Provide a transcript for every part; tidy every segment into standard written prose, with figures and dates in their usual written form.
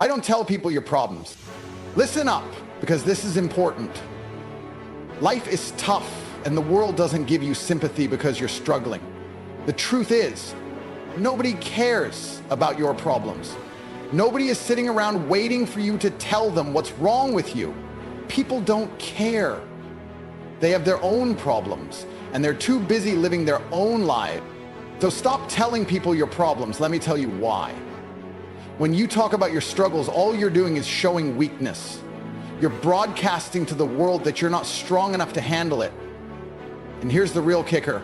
I don't tell people your problems. Listen up, because this is important. Life is tough, and the world doesn't give you sympathy because you're struggling. The truth is, nobody cares about your problems. Nobody is sitting around waiting for you to tell them what's wrong with you. People don't care. They have their own problems, and they're too busy living their own life. So stop telling people your problems. Let me tell you why. When you talk about your struggles, all you're doing is showing weakness. You're broadcasting to the world that you're not strong enough to handle it. And here's the real kicker.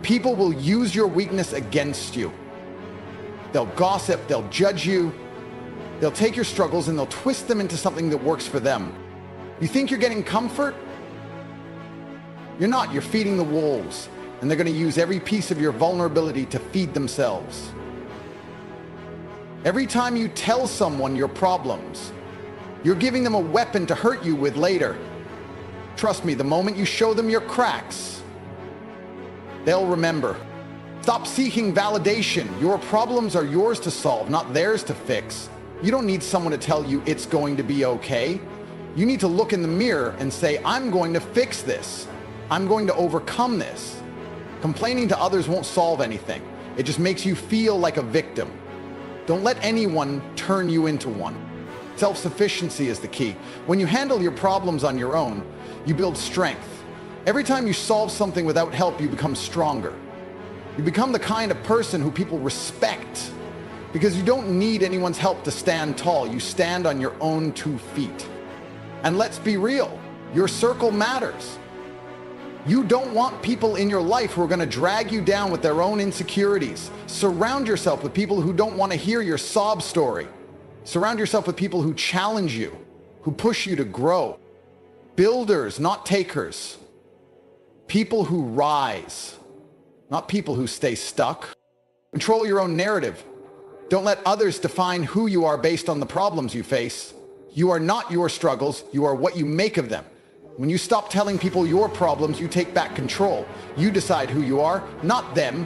People will use your weakness against you. They'll gossip, they'll judge you, they'll take your struggles and they'll twist them into something that works for them. You think you're getting comfort? You're not. You're feeding the wolves, and they're going to use every piece of your vulnerability to feed themselves. Every time you tell someone your problems, you're giving them a weapon to hurt you with later. Trust me, the moment you show them your cracks, they'll remember. Stop seeking validation. Your problems are yours to solve, not theirs to fix. You don't need someone to tell you it's going to be okay. You need to look in the mirror and say, I'm going to fix this. I'm going to overcome this. Complaining to others won't solve anything. It just makes you feel like a victim. Don't let anyone turn you into one. Self-sufficiency is the key. When you handle your problems on your own, you build strength. Every time you solve something without help, you become stronger. You become the kind of person who people respect because you don't need anyone's help to stand tall. You stand on your own 2 feet. And let's be real, your circle matters. You don't want people in your life who are going to drag you down with their own insecurities. Surround yourself with people who don't want to hear your sob story. Surround yourself with people who challenge you, who push you to grow. Builders, not takers. People who rise, not people who stay stuck. Control your own narrative. Don't let others define who you are based on the problems you face. You are not your struggles. You are what you make of them. When you stop telling people your problems, you take back control. You decide who you are, not them.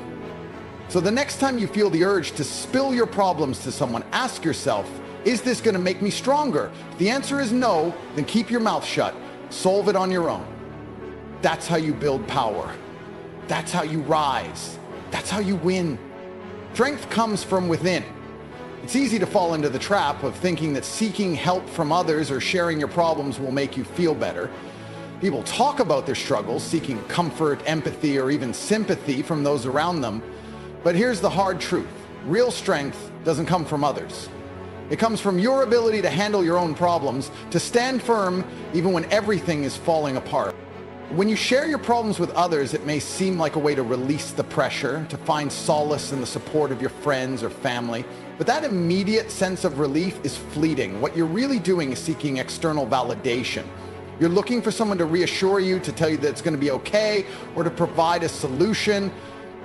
So the next time you feel the urge to spill your problems to someone, ask yourself, is this going to make me stronger? If the answer is no, then keep your mouth shut. Solve it on your own. That's how you build power. That's how you rise. That's how you win. Strength comes from within. It's easy to fall into the trap of thinking that seeking help from others or sharing your problems will make you feel better. People talk about their struggles, seeking comfort, empathy, or even sympathy from those around them. But here's the hard truth. Real strength doesn't come from others. It comes from your ability to handle your own problems, to stand firm even when everything is falling apart. When you share your problems with others, it may seem like a way to release the pressure, to find solace in the support of your friends or family. But that immediate sense of relief is fleeting. What you're really doing is seeking external validation. You're looking for someone to reassure you, to tell you that it's going to be okay, or to provide a solution.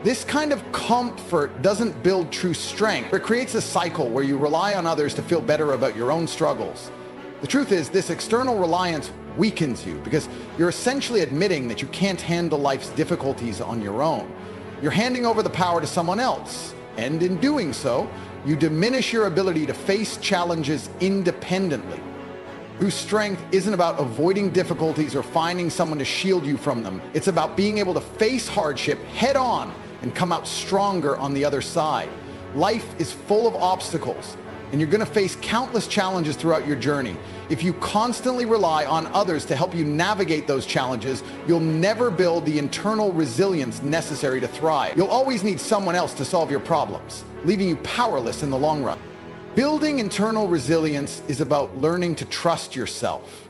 This kind of comfort doesn't build true strength. It creates a cycle where you rely on others to feel better about your own struggles. The truth is, this external reliance weakens you because you're essentially admitting that you can't handle life's difficulties on your own. You're handing over the power to someone else, and in doing so, you diminish your ability to face challenges independently. True strength isn't about avoiding difficulties or finding someone to shield you from them. It's about being able to face hardship head on and come out stronger on the other side. Life is full of obstacles, and you're going to face countless challenges throughout your journey. If you constantly rely on others to help you navigate those challenges, you'll never build the internal resilience necessary to thrive. You'll always need someone else to solve your problems, leaving you powerless in the long run. Building internal resilience is about learning to trust yourself.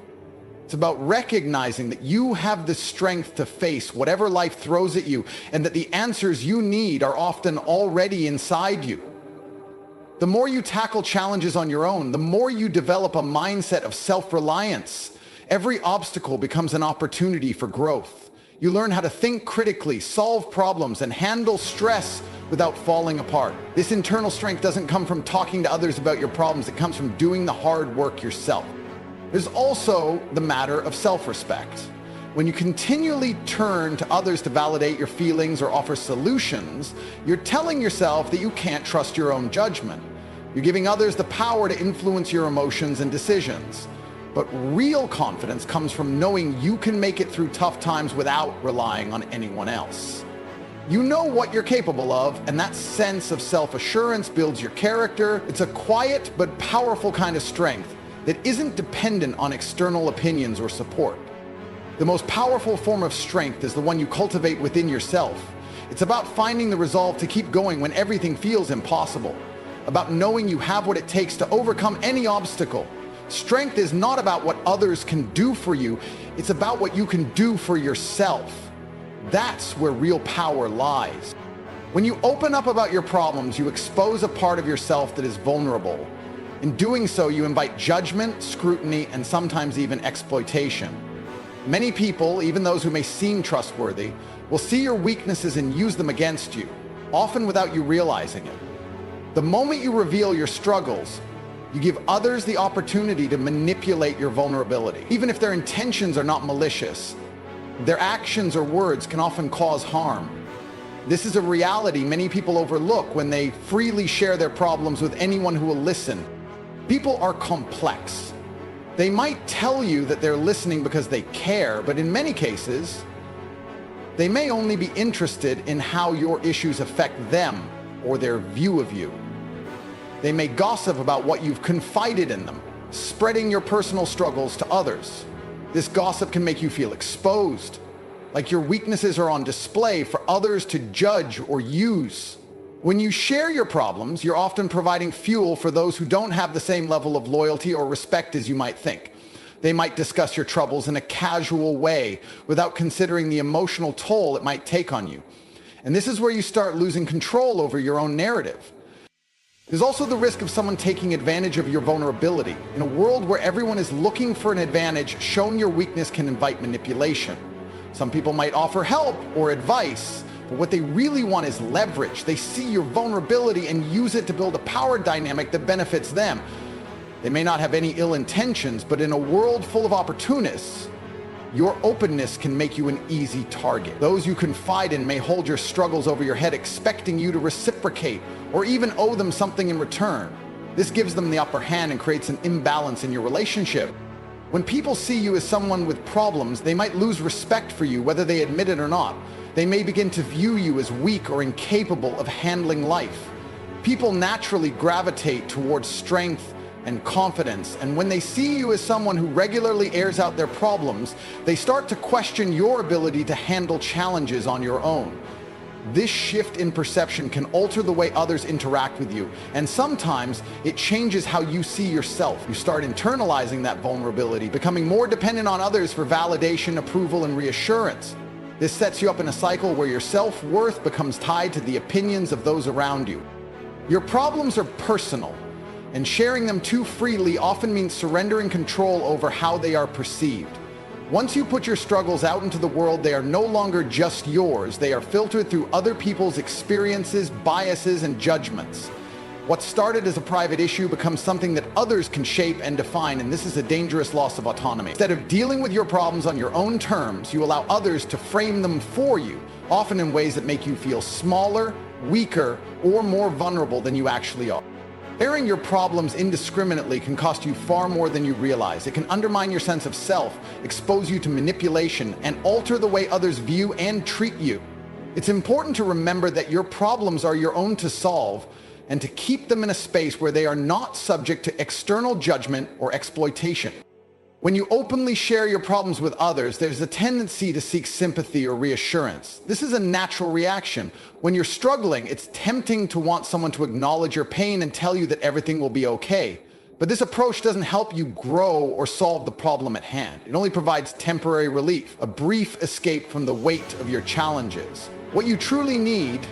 It's about recognizing that you have the strength to face whatever life throws at you, and that the answers you need are often already inside you. The more you tackle challenges on your own, the more you develop a mindset of self-reliance. Every obstacle becomes an opportunity for growth. You learn how to think critically, solve problems, and handle stress without falling apart. This internal strength doesn't come from talking to others about your problems. It comes from doing the hard work yourself. There's also the matter of self-respect. When you continually turn to others to validate your feelings or offer solutions, you're telling yourself that you can't trust your own judgment. You're giving others the power to influence your emotions and decisions. But real confidence comes from knowing you can make it through tough times without relying on anyone else. You know what you're capable of, and that sense of self-assurance builds your character. It's a quiet but powerful kind of strength that isn't dependent on external opinions or support. The most powerful form of strength is the one you cultivate within yourself. It's about finding the resolve to keep going when everything feels impossible, about knowing you have what it takes to overcome any obstacle. Strength is not about what others can do for you, it's about what you can do for yourself. That's where real power lies. When you open up about your problems, you expose a part of yourself that is vulnerable. In doing so, you invite judgment, scrutiny, and sometimes even exploitation. Many people, even those who may seem trustworthy, will see your weaknesses and use them against you, often without you realizing it. The moment you reveal your struggles, you give others the opportunity to manipulate your vulnerability. Even if their intentions are not malicious, their actions or words can often cause harm. This is a reality many people overlook when they freely share their problems with anyone who will listen. People are complex. They might tell you that they're listening because they care, but in many cases, they may only be interested in how your issues affect them or their view of you. They may gossip about what you've confided in them, spreading your personal struggles to others. This gossip can make you feel exposed, like your weaknesses are on display for others to judge or use. When you share your problems, you're often providing fuel for those who don't have the same level of loyalty or respect as you might think. They might discuss your troubles in a casual way without considering the emotional toll it might take on you. And this is where you start losing control over your own narrative. There's also the risk of someone taking advantage of your vulnerability. In a world where everyone is looking for an advantage, showing your weakness can invite manipulation. Some people might offer help or advice, but what they really want is leverage. They see your vulnerability and use it to build a power dynamic that benefits them. They may not have any ill intentions, but in a world full of opportunists, your openness can make you an easy target. Those you confide in may hold your struggles over your head, expecting you to reciprocate or even owe them something in return. This gives them the upper hand and creates an imbalance in your relationship. When people see you as someone with problems, they might lose respect for you, whether they admit it or not. They may begin to view you as weak or incapable of handling life. People naturally gravitate towards strength and confidence, and when they see you as someone who regularly airs out their problems, they start to question your ability to handle challenges on your own. This shift in perception can alter the way others interact with you, and sometimes it changes how you see yourself. You start internalizing that vulnerability, becoming more dependent on others for validation, approval, and reassurance. This sets you up in a cycle where your self-worth becomes tied to the opinions of those around you. Your problems are personal, and sharing them too freely often means surrendering control over how they are perceived. Once you put your struggles out into the world, they are no longer just yours. They are filtered through other people's experiences, biases, and judgments. What started as a private issue becomes something that others can shape and define, and this is a dangerous loss of autonomy. Instead of dealing with your problems on your own terms, you allow others to frame them for you, often in ways that make you feel smaller, weaker, or more vulnerable than you actually are. Airing your problems indiscriminately can cost you far more than you realize. It can undermine your sense of self, expose you to manipulation, and alter the way others view and treat you. It's important to remember that your problems are your own to solve, and to keep them in a space where they are not subject to external judgment or exploitation. When you openly share your problems with others, there's a tendency to seek sympathy or reassurance. This is a natural reaction. When you're struggling, it's tempting to want someone to acknowledge your pain and tell you that everything will be okay. But this approach doesn't help you grow or solve the problem at hand. It only provides temporary relief, a brief escape from the weight of your challenges. What you truly need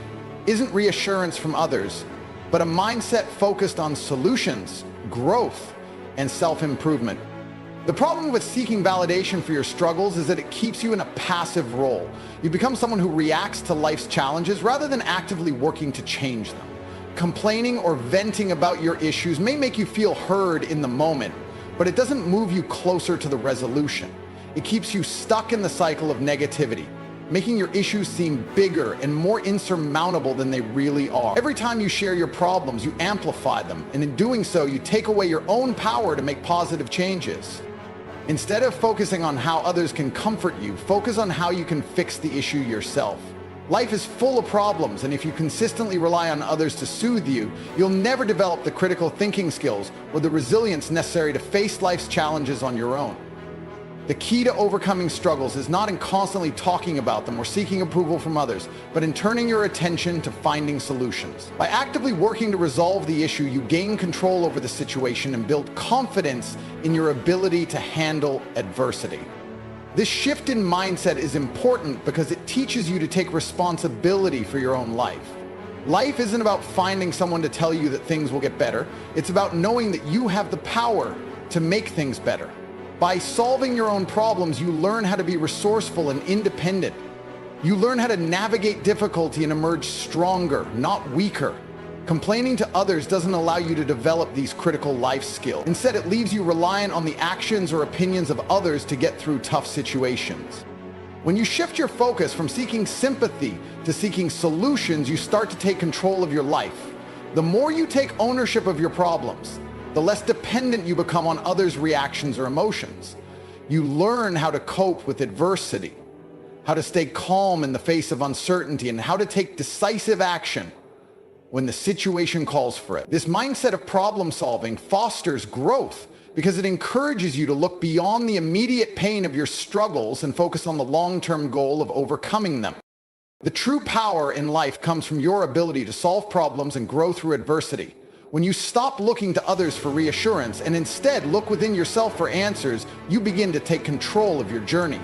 isn't reassurance from others, but a mindset focused on solutions, growth, and self-improvement. The problem with seeking validation for your struggles is that it keeps you in a passive role. You become someone who reacts to life's challenges rather than actively working to change them. Complaining or venting about your issues may make you feel heard in the moment, but it doesn't move you closer to the resolution. It keeps you stuck in the cycle of negativity. making your issues seem bigger and more insurmountable than they really are. Every time you share your problems, you amplify them, and in doing so, you take away your own power to make positive changes. Instead of focusing on how others can comfort you, focus on how you can fix the issue yourself. Life is full of problems, and if you consistently rely on others to soothe you, you'll never develop the critical thinking skills or the resilience necessary to face life's challenges on your own. The key to overcoming struggles is not in constantly talking about them or seeking approval from others, but in turning your attention to finding solutions. By actively working to resolve the issue, you gain control over the situation and build confidence in your ability to handle adversity. This shift in mindset is important because it teaches you to take responsibility for your own life. Life isn't about finding someone to tell you that things will get better. It's about knowing that you have the power to make things better. By solving your own problems, you learn how to be resourceful and independent. You learn how to navigate difficulty and emerge stronger, not weaker. Complaining to others doesn't allow you to develop these critical life skills. Instead, it leaves you reliant on the actions or opinions of others to get through tough situations. When you shift your focus from seeking sympathy to seeking solutions, you start to take control of your life. The more you take ownership of your problems, the less dependent you become on others' reactions or emotions. You learn how to cope with adversity, how to stay calm in the face of uncertainty, and how to take decisive action when the situation calls for it. This mindset of problem solving fosters growth because it encourages you to look beyond the immediate pain of your struggles and focus on the long-term goal of overcoming them. The true power in life comes from your ability to solve problems and grow through adversity. When you stop looking to others for reassurance and instead look within yourself for answers, you begin to take control of your journey.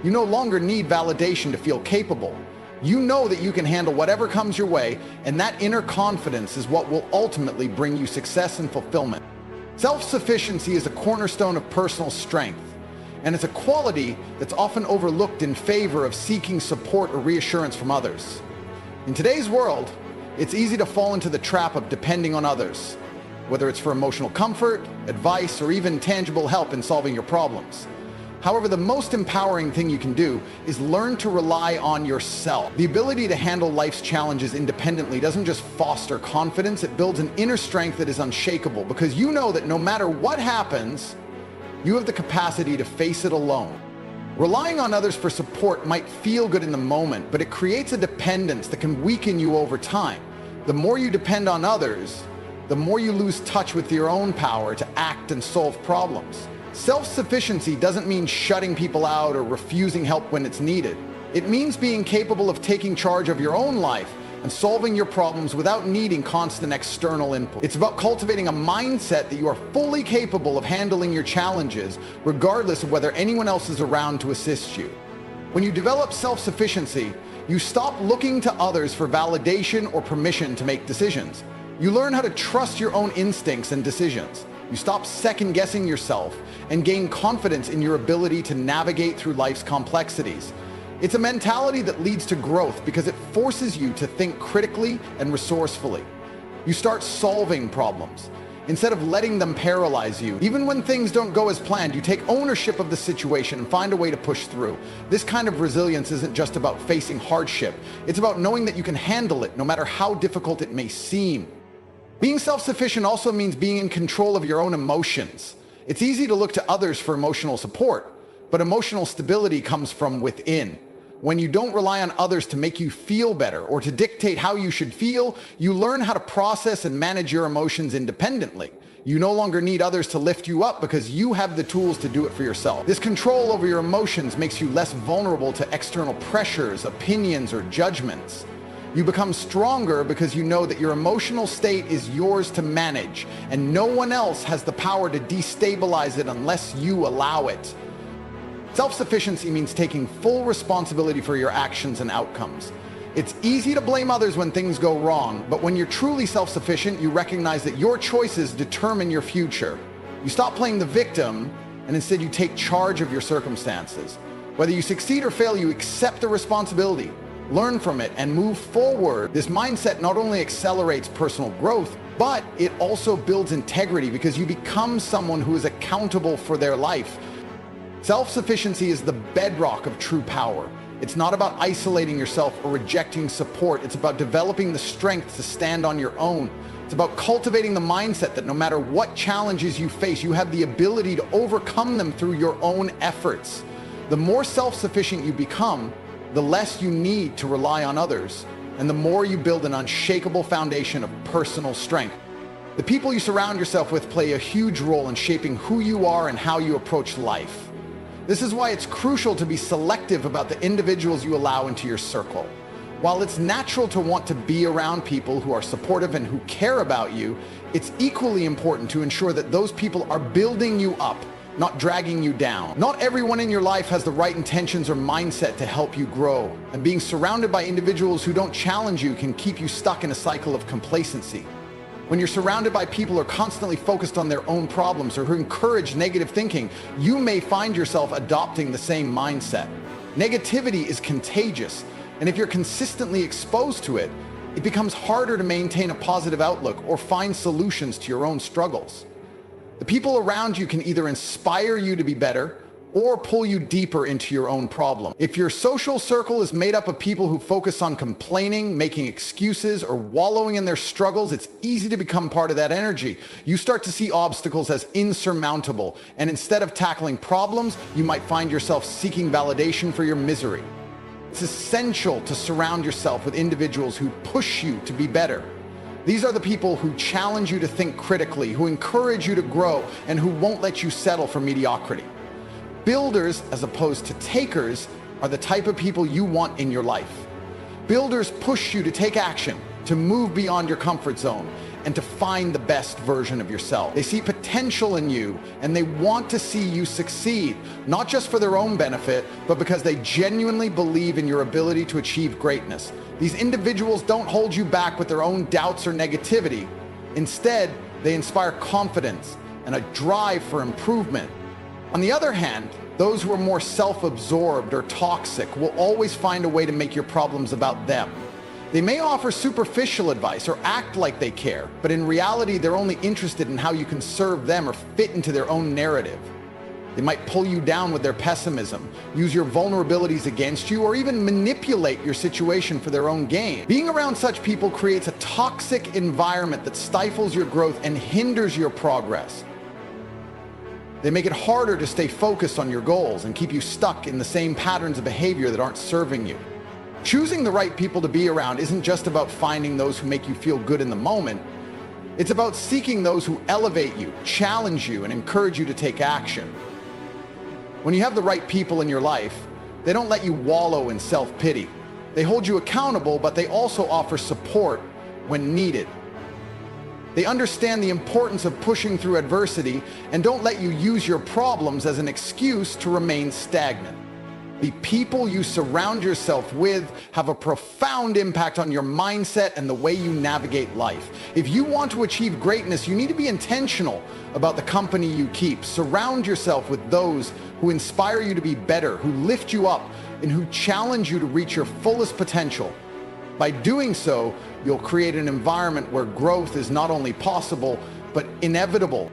You no longer need validation to feel capable. You know that you can handle whatever comes your way, and that inner confidence is what will ultimately bring you success and fulfillment. Self-sufficiency is a cornerstone of personal strength, and it's a quality that's often overlooked in favor of seeking support or reassurance from others. In today's world, it's easy to fall into the trap of depending on others, whether it's for emotional comfort, advice, or even tangible help in solving your problems. However, the most empowering thing you can do is learn to rely on yourself. The ability to handle life's challenges independently doesn't just foster confidence, it builds an inner strength that is unshakable because you know that no matter what happens, you have the capacity to face it alone. Relying on others for support might feel good in the moment, but it creates a dependence that can weaken you over time. The more you depend on others, the more you lose touch with your own power to act and solve problems. Self-sufficiency doesn't mean shutting people out or refusing help when it's needed. It means being capable of taking charge of your own life and solving your problems without needing constant external input. It's about cultivating a mindset that you are fully capable of handling your challenges, regardless of whether anyone else is around to assist you. When you develop self-sufficiency, you stop looking to others for validation or permission to make decisions. You learn how to trust your own instincts and decisions. You stop second-guessing yourself and gain confidence in your ability to navigate through life's complexities. It's a mentality that leads to growth because it forces you to think critically and resourcefully. You start solving problems instead of letting them paralyze you. Even when things don't go as planned, you take ownership of the situation and find a way to push through. This kind of resilience isn't just about facing hardship. It's about knowing that you can handle it no matter how difficult it may seem. Being self-sufficient also means being in control of your own emotions. It's easy to look to others for emotional support, but emotional stability comes from within. When you don't rely on others to make you feel better or to dictate how you should feel, you learn how to process and manage your emotions independently. You no longer need others to lift you up because you have the tools to do it for yourself. This control over your emotions makes you less vulnerable to external pressures, opinions, or judgments. You become stronger because you know that your emotional state is yours to manage, and no one else has the power to destabilize it unless you allow it. Self-sufficiency means taking full responsibility for your actions and outcomes. It's easy to blame others when things go wrong, but when you're truly self-sufficient, you recognize that your choices determine your future. You stop playing the victim, and instead you take charge of your circumstances. Whether you succeed or fail, you accept the responsibility, learn from it, and move forward. This mindset not only accelerates personal growth, but it also builds integrity because you become someone who is accountable for their life. Self-sufficiency is the bedrock of true power. It's not about isolating yourself or rejecting support. It's about developing the strength to stand on your own. It's about cultivating the mindset that no matter what challenges you face, you have the ability to overcome them through your own efforts. The more self-sufficient you become, the less you need to rely on others, and the more you build an unshakable foundation of personal strength. The people you surround yourself with play a huge role in shaping who you are and how you approach life. This is why it's crucial to be selective about the individuals you allow into your circle. While it's natural to want to be around people who are supportive and who care about you, it's equally important to ensure that those people are building you up, not dragging you down. Not everyone in your life has the right intentions or mindset to help you grow, and being surrounded by individuals who don't challenge you can keep you stuck in a cycle of complacency. When you're surrounded by people who are constantly focused on their own problems or who encourage negative thinking, you may find yourself adopting the same mindset. Negativity is contagious, and if you're consistently exposed to it, it becomes harder to maintain a positive outlook or find solutions to your own struggles. The people around you can either inspire you to be better or pull you deeper into your own problem. If your social circle is made up of people who focus on complaining, making excuses, or wallowing in their struggles, it's easy to become part of that energy. You start to see obstacles as insurmountable, and instead of tackling problems, you might find yourself seeking validation for your misery. It's essential to surround yourself with individuals who push you to be better. These are the people who challenge you to think critically, who encourage you to grow, and who won't let you settle for mediocrity. Builders, as opposed to takers, are the type of people you want in your life. Builders push you to take action, to move beyond your comfort zone, and to find the best version of yourself. They see potential in you, and they want to see you succeed, not just for their own benefit, but because they genuinely believe in your ability to achieve greatness. These individuals don't hold you back with their own doubts or negativity. Instead, they inspire confidence and a drive for improvement. On the other hand, those who are more self-absorbed or toxic will always find a way to make your problems about them. They may offer superficial advice or act like they care, but in reality, they're only interested in how you can serve them or fit into their own narrative. They might pull you down with their pessimism, use your vulnerabilities against you, or even manipulate your situation for their own gain. Being around such people creates a toxic environment that stifles your growth and hinders your progress. They make it harder to stay focused on your goals and keep you stuck in the same patterns of behavior that aren't serving you. Choosing the right people to be around isn't just about finding those who make you feel good in the moment. It's about seeking those who elevate you, challenge you, and encourage you to take action. When you have the right people in your life, they don't let you wallow in self-pity. They hold you accountable, but they also offer support when needed. They understand the importance of pushing through adversity and don't let you use your problems as an excuse to remain stagnant. The people you surround yourself with have a profound impact on your mindset and the way you navigate life. If you want to achieve greatness, you need to be intentional about the company you keep. Surround yourself with those who inspire you to be better, who lift you up, and who challenge you to reach your fullest potential. By doing so, you'll create an environment where growth is not only possible, but inevitable.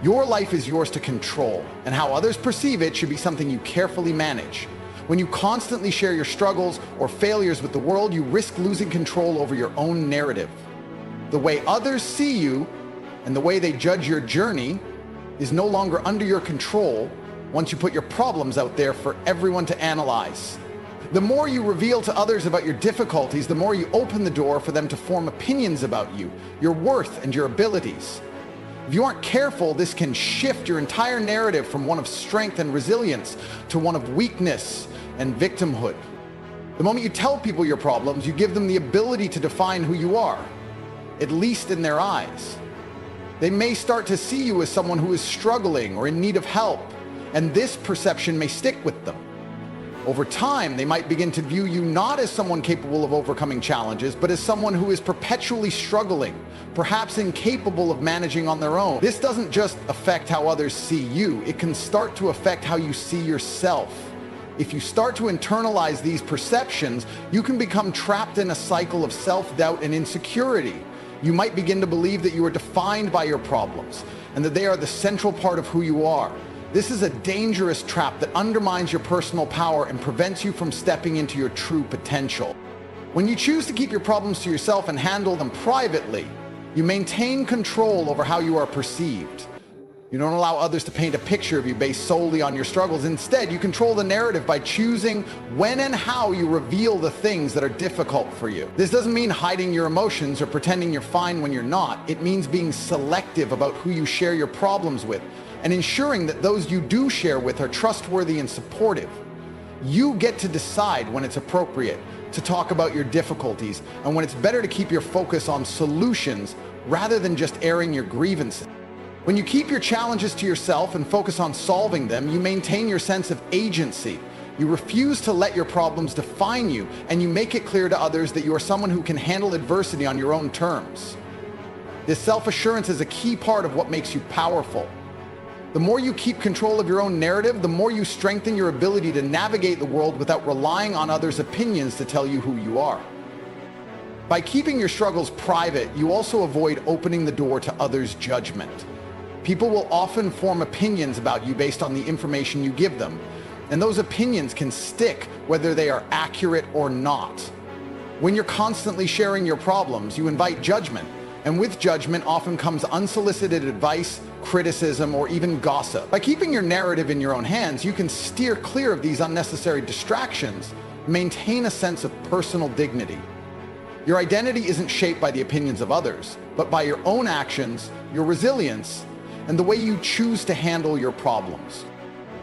Your life is yours to control, and how others perceive it should be something you carefully manage. When you constantly share your struggles or failures with the world, you risk losing control over your own narrative. The way others see you and the way they judge your journey is no longer under your control once you put your problems out there for everyone to analyze. The more you reveal to others about your difficulties, the more you open the door for them to form opinions about you, your worth, and your abilities. If you aren't careful, this can shift your entire narrative from one of strength and resilience to one of weakness and victimhood. The moment you tell people your problems, you give them the ability to define who you are, at least in their eyes. They may start to see you as someone who is struggling or in need of help, and this perception may stick with them. Over time, they might begin to view you not as someone capable of overcoming challenges, but as someone who is perpetually struggling, perhaps incapable of managing on their own. This doesn't just affect how others see you, it can start to affect how you see yourself. If you start to internalize these perceptions, you can become trapped in a cycle of self-doubt and insecurity. You might begin to believe that you are defined by your problems and that they are the central part of who you are. This is a dangerous trap that undermines your personal power and prevents you from stepping into your true potential. When you choose to keep your problems to yourself and handle them privately, you maintain control over how you are perceived. You don't allow others to paint a picture of you based solely on your struggles. Instead, you control the narrative by choosing when and how you reveal the things that are difficult for you. This doesn't mean hiding your emotions or pretending you're fine when you're not. It means being selective about who you share your problems with and ensuring that those you do share with are trustworthy and supportive. You get to decide when it's appropriate to talk about your difficulties and when it's better to keep your focus on solutions rather than just airing your grievances. When you keep your challenges to yourself and focus on solving them, you maintain your sense of agency. You refuse to let your problems define you, and you make it clear to others that you are someone who can handle adversity on your own terms. This self-assurance is a key part of what makes you powerful. The more you keep control of your own narrative, the more you strengthen your ability to navigate the world without relying on others' opinions to tell you who you are. By keeping your struggles private, you also avoid opening the door to others' judgment. People will often form opinions about you based on the information you give them, and those opinions can stick whether they are accurate or not. When you're constantly sharing your problems, you invite judgment, and with judgment often comes unsolicited advice, criticism, or even gossip. By keeping your narrative in your own hands, you can steer clear of these unnecessary distractions, maintain a sense of personal dignity. Your identity isn't shaped by the opinions of others, but by your own actions, your resilience, and the way you choose to handle your problems.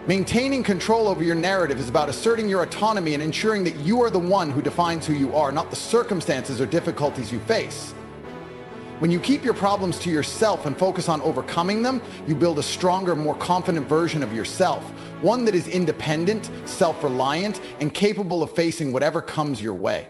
Maintaining control over your narrative is about asserting your autonomy and ensuring that you are the one who defines who you are, not the circumstances or difficulties you face. When you keep your problems to yourself and focus on overcoming them, you build a stronger, more confident version of yourself, one that is independent, self-reliant, and capable of facing whatever comes your way.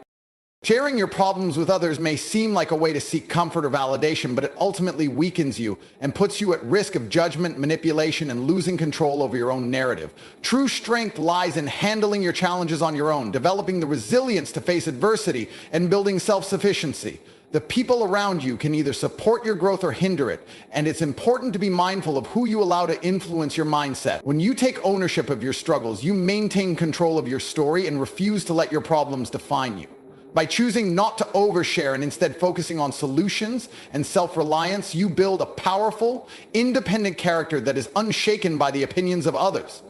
Sharing your problems with others may seem like a way to seek comfort or validation, but it ultimately weakens you and puts you at risk of judgment, manipulation, and losing control over your own narrative. True strength lies in handling your challenges on your own, developing the resilience to face adversity, and building self-sufficiency. The people around you can either support your growth or hinder it, and it's important to be mindful of who you allow to influence your mindset. When you take ownership of your struggles, you maintain control of your story and refuse to let your problems define you. By choosing not to overshare and instead focusing on solutions and self-reliance, you build a powerful, independent character that is unshaken by the opinions of others.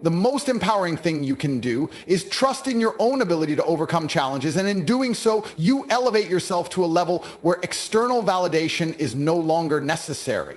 The most empowering thing you can do is trust in your own ability to overcome challenges, and in doing so, you elevate yourself to a level where external validation is no longer necessary.